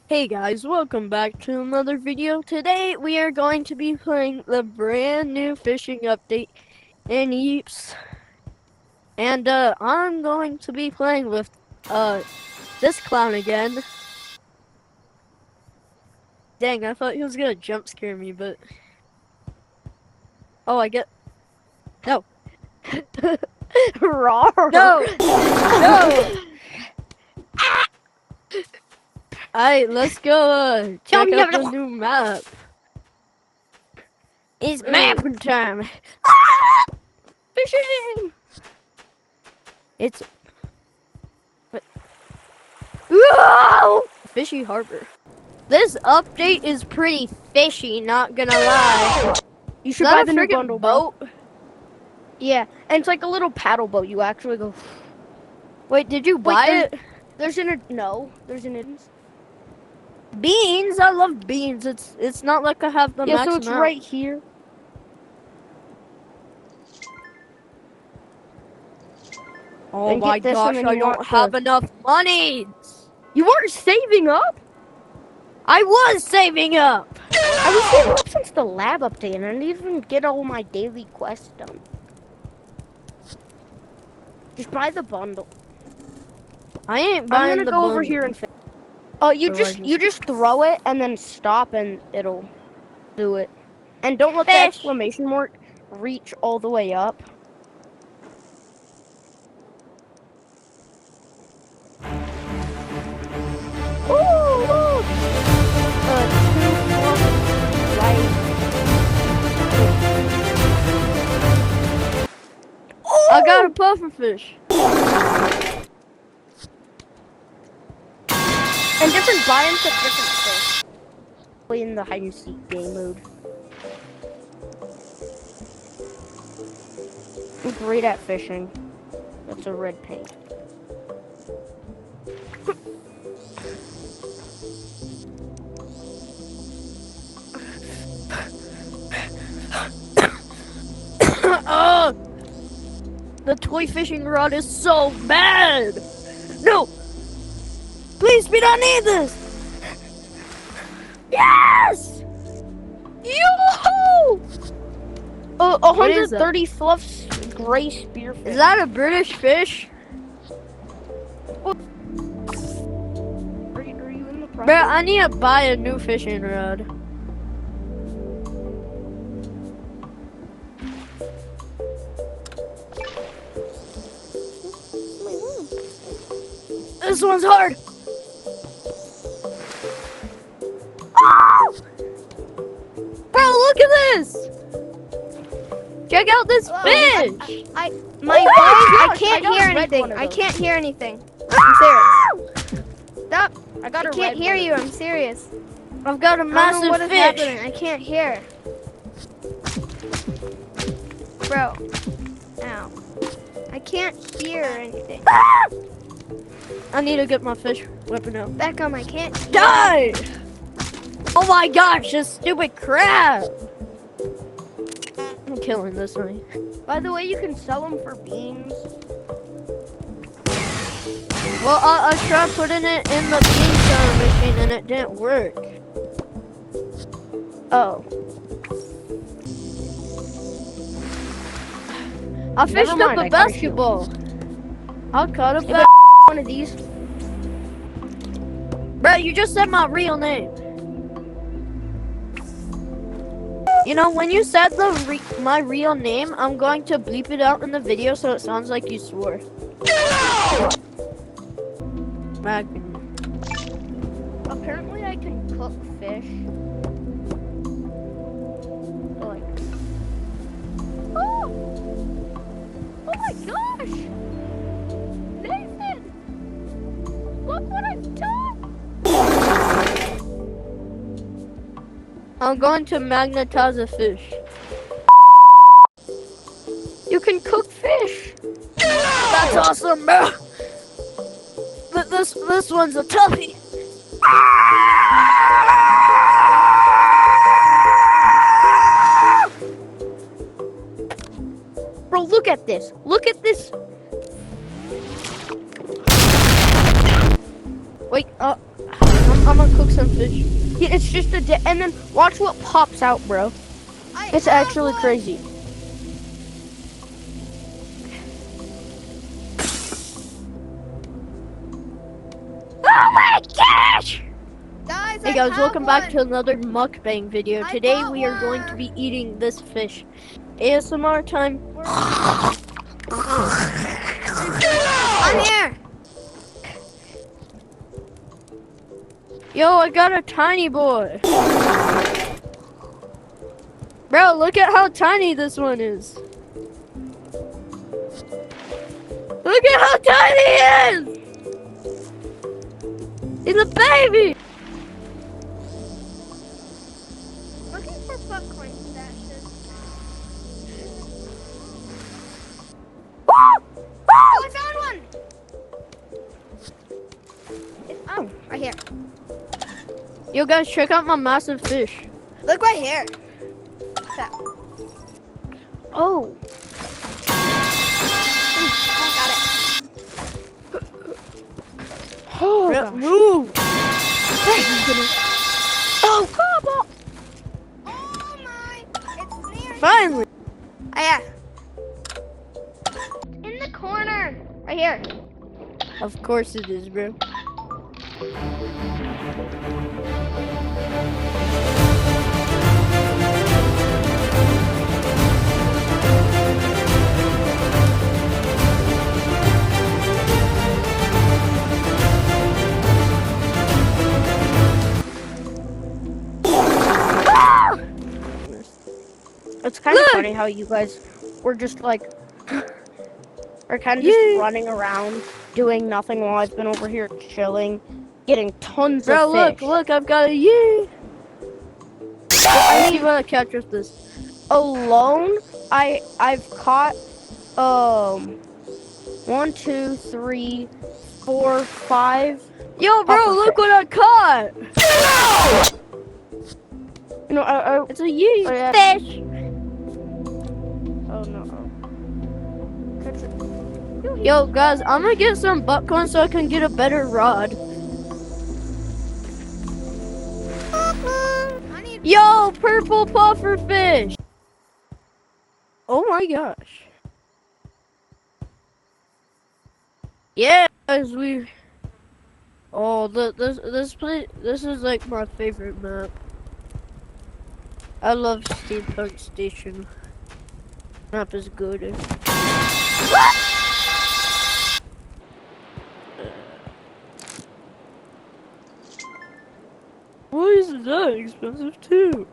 Hey guys, welcome back to another video. Today we are going to be playing the brand new fishing update in Yeeps. And I'm going to be playing with this clown again. Dang, I thought he was gonna jump scare me, but oh, I get no. Roar! No! No! Alright, let's go check out the new map. It's mapping time. Fishing! It's Whoa! Fishy harbor. This update is pretty fishy, not gonna lie. You Is should that buy a the new friggin' bundle, bro. boat? Yeah, and it's like a little paddle boat. You actually go. Wait, did you buy it? There's an no. There's an Beans? I love beans. It's not like I have the yeah. max So it's amount. right here. Oh And my get this, and gosh, then I you don't want have the- enough money. You weren't saving up. I was saving up. I was saving up since the lab update, and I didn't even get all my daily quests done. Just buy the bundle. I ain't I'm buying gonna the go over bundle. here and. Oh, you Otherwise just throw it and then stop, and it'll do it. And don't let the Fish. exclamation mark reach all the way up. I got a pufferfish. And different biomes have different fish. Play in the hide and seek game mode. I'm great at fishing. That's a red paint. Oh, the toy fishing rod is so bad. No, please, we don't need this. Yes! Yoo-hoo! What is that? 130 fluffs gray spearfish. Is that a British fish? Are you in the process? Bro, I need to buy a new fishing rod. This one's hard. Oh! Bro, look at this. Check out this fish. My Oh voice, I gosh, can't I got hear a red anything. one of I those. can't hear anything. I'm serious. Stop. I got I a can't red hear one. you. I'm serious. I've got a I don't know massive what is fish. happening. I can't hear. Bro. Ow. I can't hear anything. I need to get my fish weapon out. Beckham, I can't hear. Die! Oh my gosh, this stupid crab! I'm killing this one. By the way, you can sell them for beans. Well, I tried putting it in the bean counter machine and it didn't work. Oh. I fished up mind, a I got a basketball. I caught a If basketball. one of these. Bro, you just said my real name. You know, when you said my real name, I'm going to bleep it out in the video so it sounds like you swore. Magnum. Apparently, I can cook fish. So, like. Oh! Oh my gosh! Nathan! Look what I've done! I'm going to magnetize a fish. You can cook fish! That's awesome, bro. But this one's a toughie. Bro, look at this. Look at this. Wait, I'm I'm gonna cook some fish. Yeah, it's just and then watch what pops out, bro. It's actually crazy. Oh my gosh! Guys, Hey guys, welcome back to another mukbang video. Today we are going to be eating this fish. ASMR time. I'm here. Yo, I got a tiny boy. Bro, look at how tiny this one is. Look at how tiny he is! He's a baby! Looking for popcorn stashes. Oh, I found one! Oh, right here. Yo guys, check out my massive fish. Look right here. Oh. Got it. Oh, Bro, gosh. move! Oh, come on. Oh my! It's near. Finally! Oh yeah. In the corner. Right here. Of course it is, bro. It's kind of Look! funny how you guys were just like, are kind of just Yeah. running around doing nothing while I've been over here chilling, getting tons Bro, of fish. look, I've got a yee! Let's see what I catch with this. Alone, I've caught 1, 2, 3, 4, 5. Yo, bro, Puffer look fish. what I caught! You know, It's a yee Oh, yeah. fish! oh no. Catch it. Yo, guys, I'm gonna get some buttcorn so I can get a better rod. I need. Yo, purple puffer fish! Oh my gosh. Yeah, guys, we... Oh, this place, this is like my favorite map. I love Steampunk Station. Map is good. Why is it that expensive too?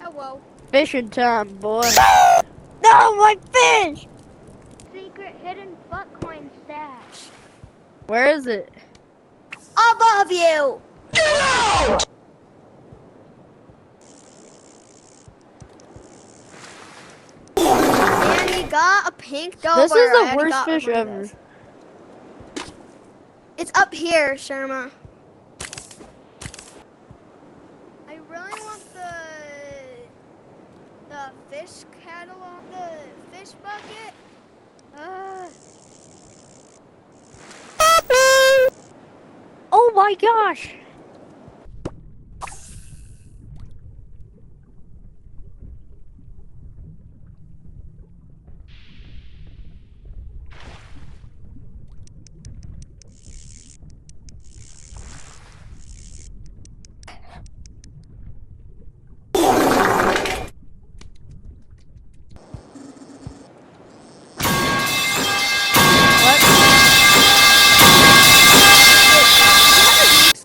Oh whoa. Fishing time, boy. No, my fish! Secret hidden buttcoin stash. Where is it? Above you. And he got a pink dober. This is I the already worst got fish one of ever. those. It's up here, Sherma. I really want the fish catalog, the fish bucket. Oh my gosh!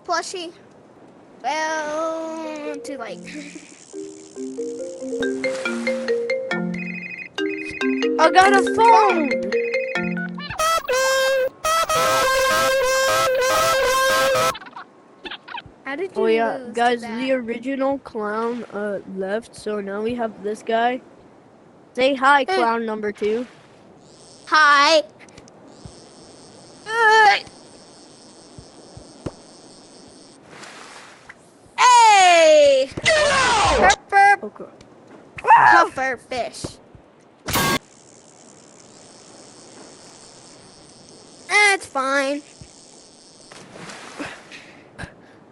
Plushie. Well, too late. I got a phone! How did you Oh yeah, lose to guys, that? the original clown left, so now we have this guy. Say hi, clown number 2. Hi. Hey! Pepper Okay. puffer fish. That's fine.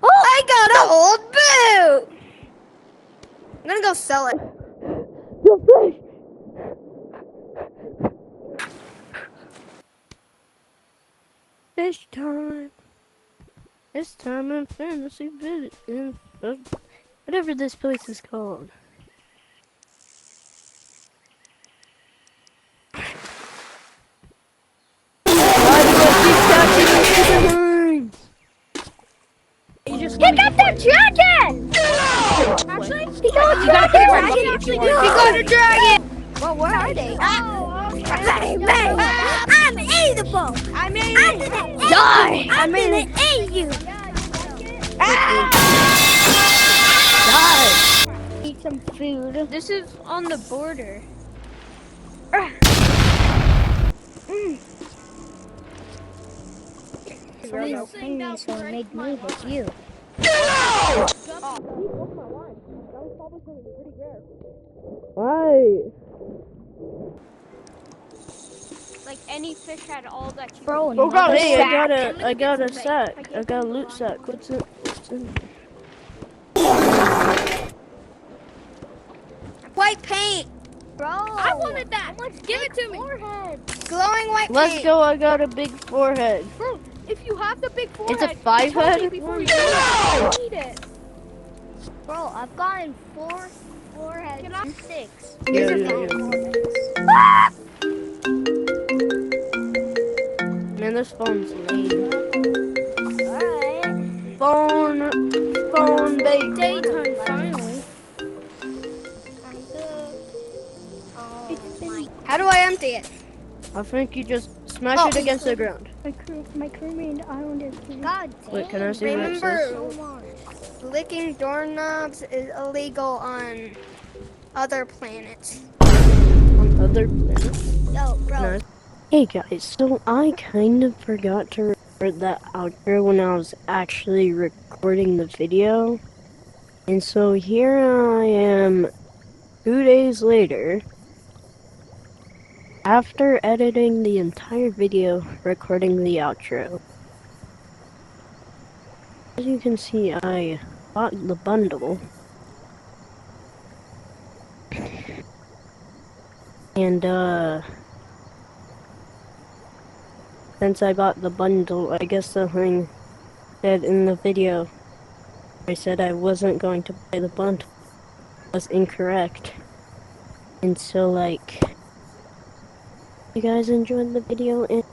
Oh gonna go sell it. The fish! Fish time. This time in fantasy village. Whatever this place is called. Why do I keep catching these mines? You just Pick up that dragon! Actually, He got you got a dragon. He You got a dragon. Well, where are they? Bang, bang. I'm eatable. I'm gonna Die! I'm gonna eat you. die. Eat some food. This is on the border. So it made me hit you. Why? Like any fish had all that you. Bro, Oh god, hey, sack. I got a sack. I got a loot sack. What's it? White paint. Bro, I wanted that. Give it to me. Glowing white Let's paint. go, I got a big forehead. Bro, if you have the big forehead, It's a 5 head? before you eat it. Bro, I've gotten four heads and 6. Yeah. Man, this phone's lame. Alright. Phone, baby. Daytime finally. How do I empty it? I think you just smash it against the ground. My crewmate island is God damn. Wait, can I see what it says? Remember, licking doorknobs is illegal on other planets. On other planets? Yo, bro. Nice. Hey guys, so I kind of forgot to record that outro when I was actually recording the video. And so here I am 2 days later, after editing the entire video, recording the outro. As you can see, I bought the bundle. And, since I bought the bundle, I guess the thing said in the video, I said I wasn't going to buy the bundle, was incorrect. And so, like, you guys enjoyed the video, and